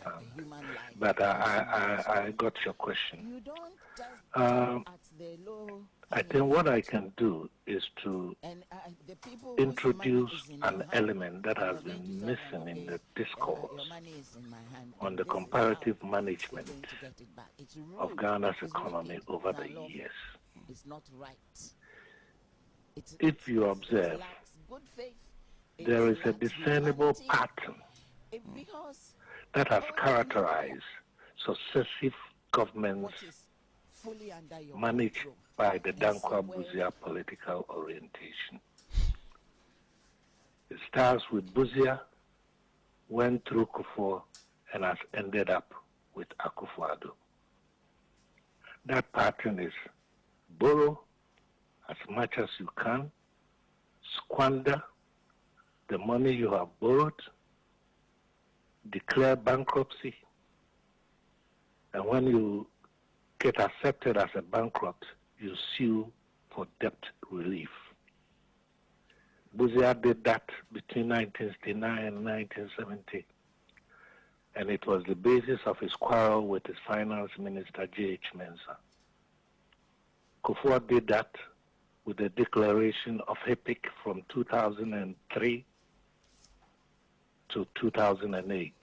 understand. Human life. But I got your question. You don't just at the low. I think what I can do is to the people introduce an element that has been missing in the discourse your money is in my hand, on the comparative management of Ghana's economy over the years. It's not right. If you observe, there is a discernible pattern that has characterized successive governments managed by the Dankwa-Busia political orientation. It starts with Busia, went through Kufuor, and has ended up with Akufo-Addo. That pattern is borrow as much as you can, squander the money you have borrowed, declare bankruptcy, and when you get accepted as a bankrupt, you sue for debt relief. Busia did that between 1969 and 1970, and it was the basis of his quarrel with his finance minister, J.H. Mensah. Kufuor did that with the declaration of HIPIC from 2003 to 2008.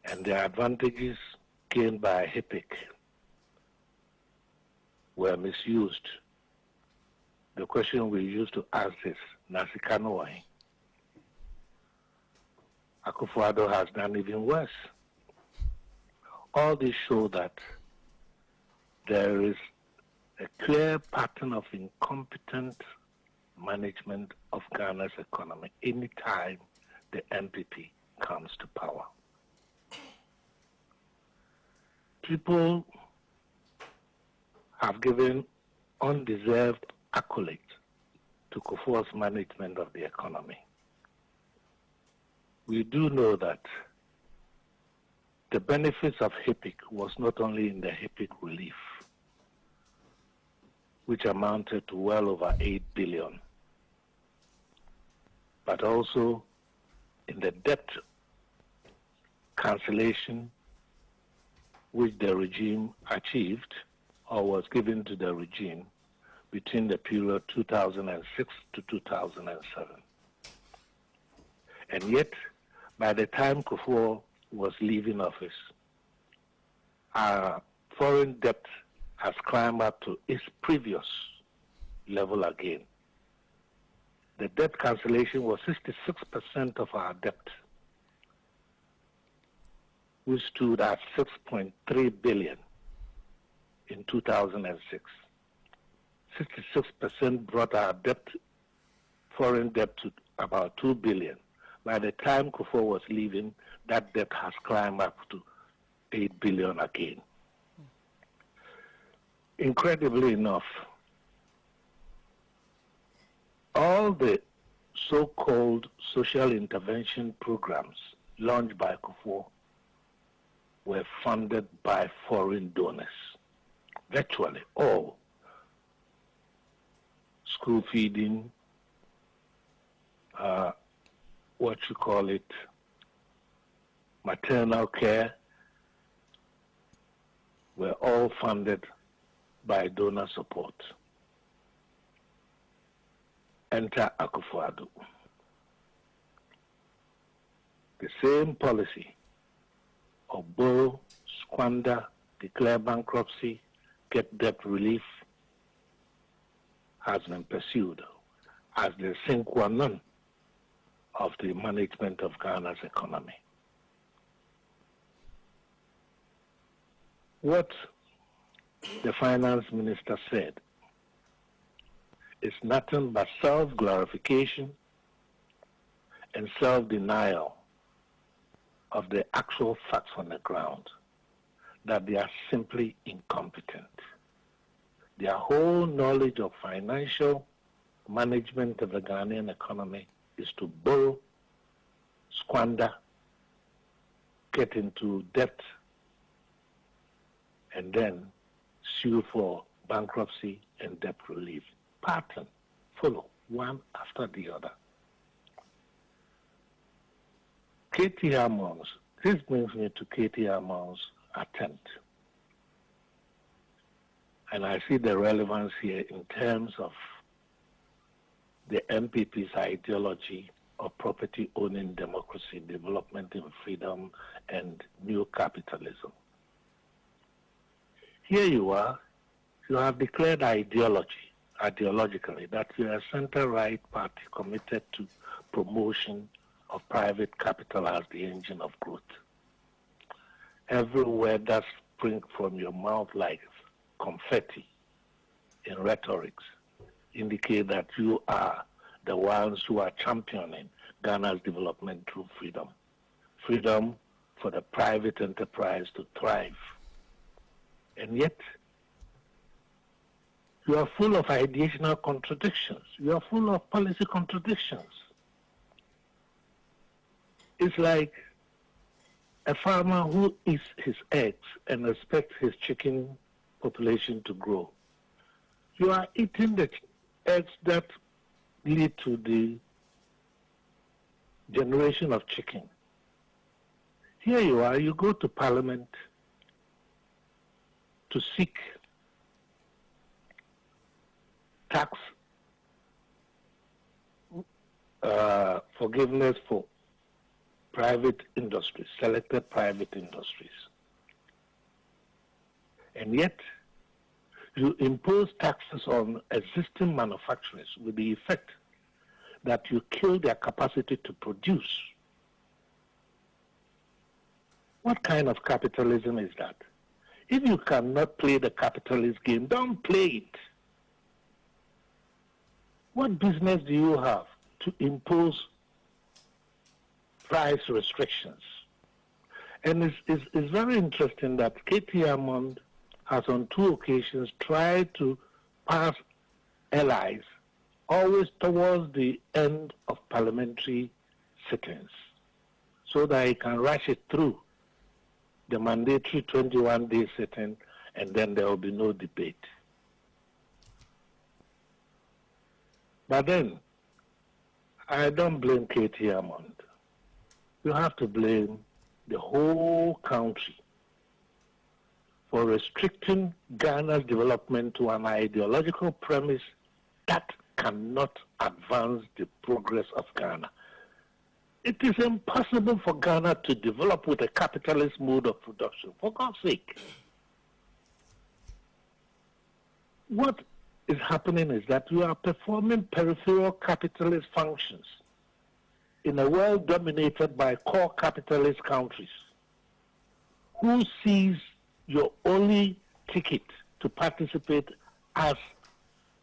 And the advantages gained by HIPIC were misused. The question we used to ask is, Nasikanoai? Akufo-Addo has done even worse. All this show that there is a clear pattern of incompetent management of Ghana's economy anytime the NPP comes to power. People have given undeserved accolades to Kufuor's management of the economy. We do know that the benefits of HIPIC was not only in the HIPIC relief, which amounted to well over 8 billion, but also in the debt cancellation which the regime achieved or was given to the regime between the period 2006 to 2007. And yet, by the time Kufuor was leaving office, our foreign debt has climbed up to its previous level again. The debt cancellation was 66% of our debt, which stood at 6.3 billion in 2006. 66% brought our debt, foreign debt, to about 2 billion. By the time Kufuor was leaving, that debt has climbed up to 8 billion again. Incredibly enough, all the so-called social intervention programs launched by Kufuor were funded by foreign donors. Virtually all. School feeding, maternal care, were all funded by donor support. Enter Akufo-Addo. The same policy of borrow, squander, declare bankruptcy, get debt relief has been pursued as the sine qua non of the management of Ghana's economy. What the finance minister said is nothing but self-glorification and self-denial of the actual facts on the ground, that they are simply incompetent. Their whole knowledge of financial management of the Ghanaian economy is to borrow, squander, get into debt, and then sue for bankruptcy and debt relief. Pattern, follow, one after the other. K.T. Hammons This brings me to Katie Amon's attempt. And I see the relevance here in terms of the MPP's ideology of property owning democracy, development in freedom, and new capitalism. Here you are, you have declared ideologically, that you are a center-right party committed to promotion of private capital as the engine of growth. Every word that springs from your mouth like confetti in rhetorics indicate that you are the ones who are championing Ghana's development through freedom. Freedom for the private enterprise to thrive. And yet, you are full of ideational contradictions. You are full of policy contradictions. It's like a farmer who eats his eggs and expects his chicken population to grow. You are eating the eggs that lead to the generation of chicken. Here you are, you go to Parliament to seek tax forgiveness for private industries, selected private industries. And yet, you impose taxes on existing manufacturers with the effect that you kill their capacity to produce. What kind of capitalism is that? If you cannot play the capitalist game, don't play it. What business do you have to impose price restrictions? And it's very interesting that Katie Amon has on 2 occasions tried to pass allies always towards the end of parliamentary sittings so that he can rush it through the mandatory 21-day sitting, and then there will be no debate. But then, I don't blame Katie Amon. You have to blame the whole country for restricting Ghana's development to an ideological premise that cannot advance the progress of Ghana. It is impossible for Ghana to develop with a capitalist mode of production, for God's sake. What is happening is that we are performing peripheral capitalist functions in a world dominated by core capitalist countries who sees your only ticket to participate as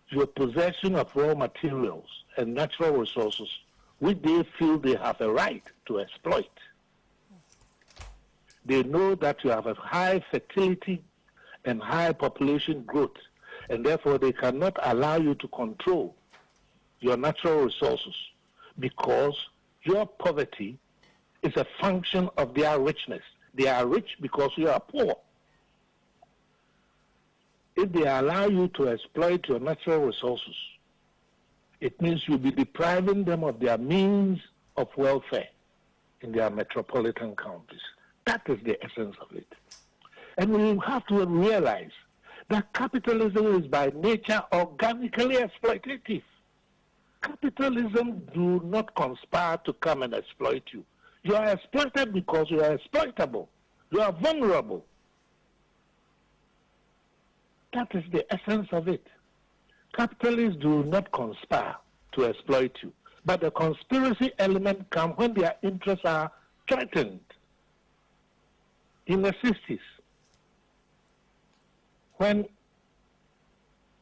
your possession of raw materials and natural resources which they feel they have a right to exploit. They know that you have a high fertility and high population growth, and therefore they cannot allow you to control your natural resources because your poverty is a function of their richness. They are rich because you are poor. If they allow you to exploit your natural resources, it means you'll be depriving them of their means of welfare in their metropolitan counties. That is the essence of it. And we have to realize that capitalism is by nature organically exploitative. Capitalism do not conspire to come and exploit you. You are exploited because you are exploitable. You are vulnerable. That is the essence of it. Capitalists do not conspire to exploit you, but the conspiracy element comes when their interests are threatened. In the 60s, when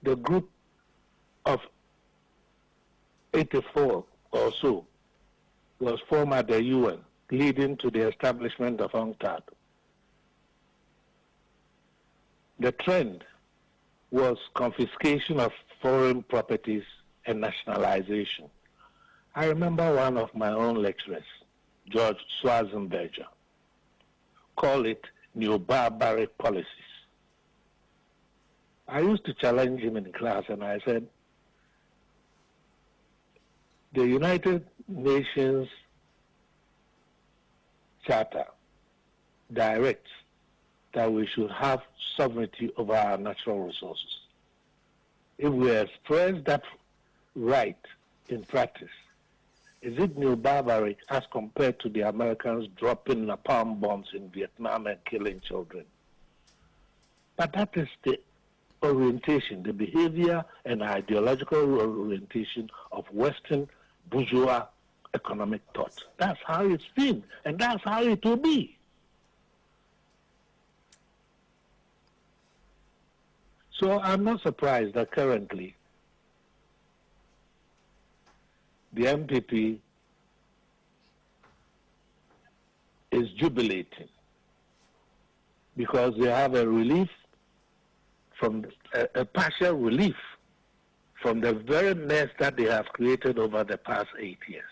the group of 84 or so was formed at the UN, leading to the establishment of UNCTAD, the trend was confiscation of foreign properties and nationalization. I remember one of my own lecturers, George Schwarzenberger, called it neo-barbaric policies. I used to challenge him in class and I said, the United Nations Charter directs that we should have sovereignty over our natural resources. If we express that right in practice, is it neo-barbaric as compared to the Americans dropping napalm bombs in Vietnam and killing children? But that is the orientation, the behavior and ideological orientation of Western bourgeois economic thought. That's how it's been, and that's how it will be. So I'm not surprised that currently the MPP is jubilating because they have a relief from a partial relief from the very mess that they have created over the past 8 years.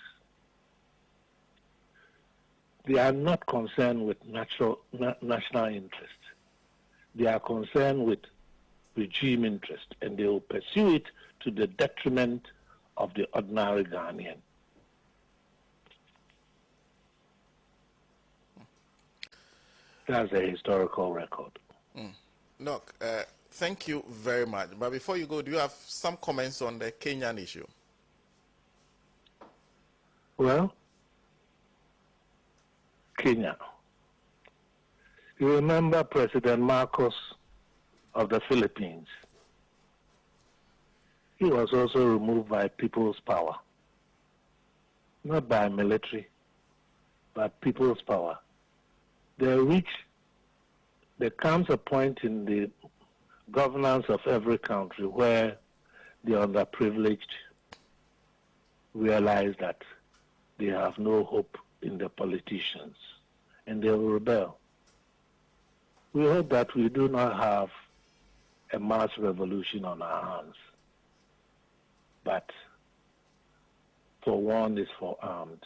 They are not concerned with national interest. They are concerned with regime interest, and they will pursue it to the detriment of the ordinary Ghanaian. That's a historical record. Look, thank you very much. But before you go, do you have some comments on the Kenyan issue? Well, Kenya. You remember President Marcos of the Philippines? He was also removed by people's power. Not by military, but people's power. There comes a point in the governance of every country where the underprivileged realize that they have no hope in the politicians, and they will rebel. We hope that we do not have a mass revolution on our hands, but for one is forearmed.